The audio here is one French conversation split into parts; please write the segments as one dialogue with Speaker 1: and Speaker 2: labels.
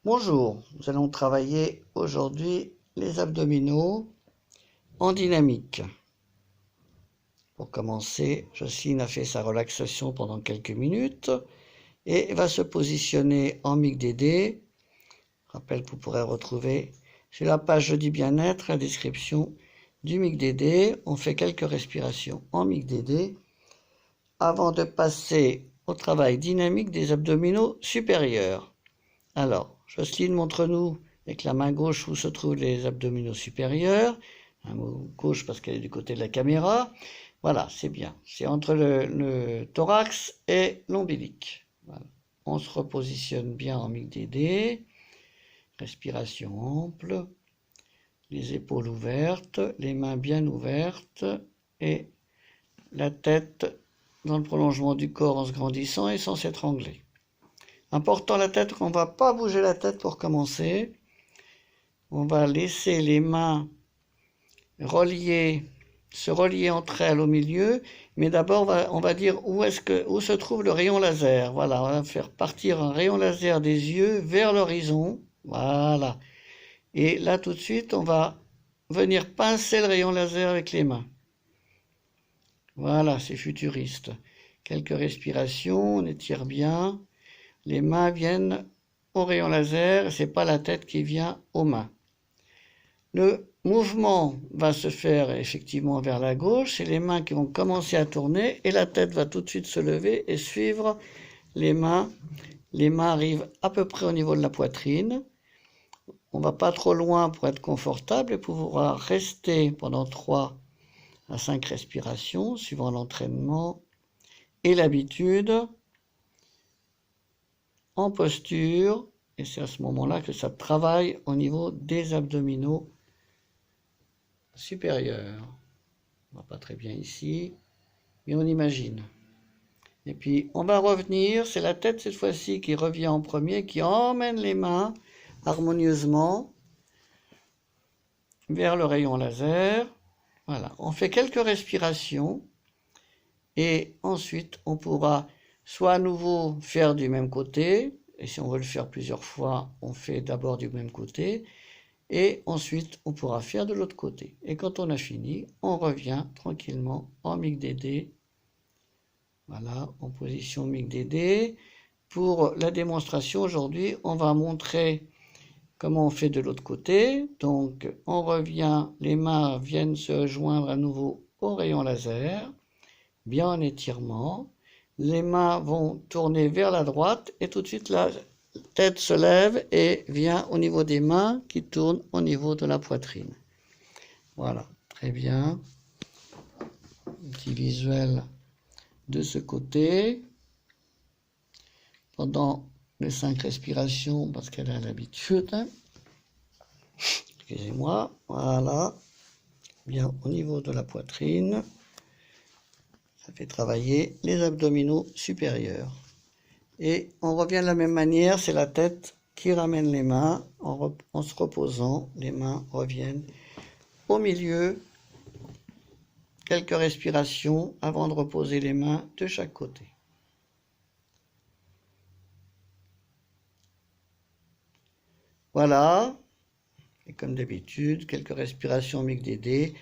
Speaker 1: Bonjour, nous allons travailler aujourd'hui les abdominaux en dynamique. Pour commencer, Jocelyne a fait sa relaxation pendant quelques minutes et va se positionner en MIG-DD. Je rappelle que vous pourrez retrouver sur la page Jeudi Bien-être la description du MIG-DD. On fait quelques respirations en MIG-DD avant de passer au travail dynamique des abdominaux supérieurs. Alors, Jocelyne, montre-nous avec la main gauche où se trouvent les abdominaux supérieurs. Un mot gauche parce qu'elle est du côté de la caméra. Voilà, c'est bien. C'est entre le thorax et l'ombilic. Voilà. On se repositionne bien en MIG-DD. Respiration ample. Les épaules ouvertes, les mains bien ouvertes et la tête dans le prolongement du corps en se grandissant et sans s'étrangler. Important la tête, on ne va pas bouger la tête pour commencer. On va laisser les mains se relier entre elles au milieu. Mais d'abord, on va dire où se trouve le rayon laser. Voilà, on va faire partir un rayon laser des yeux vers l'horizon. Voilà. Et là, tout de suite, on va venir pincer le rayon laser avec les mains. Voilà, c'est futuriste. Quelques respirations, on étire bien. Les mains viennent au rayon laser, c'est pas la tête qui vient aux mains. Le mouvement va se faire effectivement vers la gauche, c'est les mains qui vont commencer à tourner et la tête va tout de suite se lever et suivre les mains. Les mains arrivent à peu près au niveau de la poitrine. On va pas trop loin pour être confortable et pouvoir rester pendant 3 à 5 respirations, suivant l'entraînement et l'habitude. En posture, et c'est à ce moment-là que ça travaille au niveau des abdominaux supérieurs. On voit pas très bien ici, mais on imagine. Et puis on va revenir, c'est la tête cette fois-ci qui revient en premier, qui emmène les mains harmonieusement vers le rayon laser. Voilà, on fait quelques respirations et ensuite on pourra soit à nouveau faire du même côté, et si on veut le faire plusieurs fois, on fait d'abord du même côté, et ensuite on pourra faire de l'autre côté. Et quand on a fini, on revient tranquillement en MIG-DD. Voilà, en position MIG-DD. Pour la démonstration aujourd'hui, on va montrer comment on fait de l'autre côté. Donc on revient, les mains viennent se joindre à nouveau au rayon laser, bien en étirement. Les mains vont tourner vers la droite et tout de suite la tête se lève et vient au niveau des mains qui tournent au niveau de la poitrine. Voilà, très bien. Un petit visuel de ce côté. Pendant les 5 respirations, parce qu'elle a l'habitude. Excusez-moi, voilà. Bien au niveau de la poitrine. Ça fait travailler les abdominaux supérieurs. Et on revient de la même manière, c'est la tête qui ramène les mains en se reposant. Les mains reviennent au milieu. Quelques respirations avant de reposer les mains de chaque côté. Voilà. Et comme d'habitude, quelques respirations MIG-DD.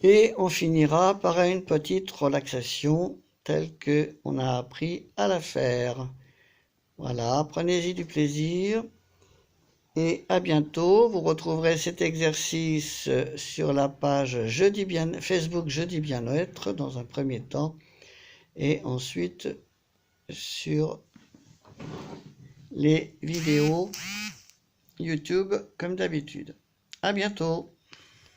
Speaker 1: Et on finira par une petite relaxation telle qu'on a appris à la faire. Voilà, prenez-y du plaisir et à bientôt. Vous retrouverez cet exercice sur la page Facebook Jeudi Bien-être dans un premier temps et ensuite sur les vidéos YouTube comme d'habitude. À bientôt.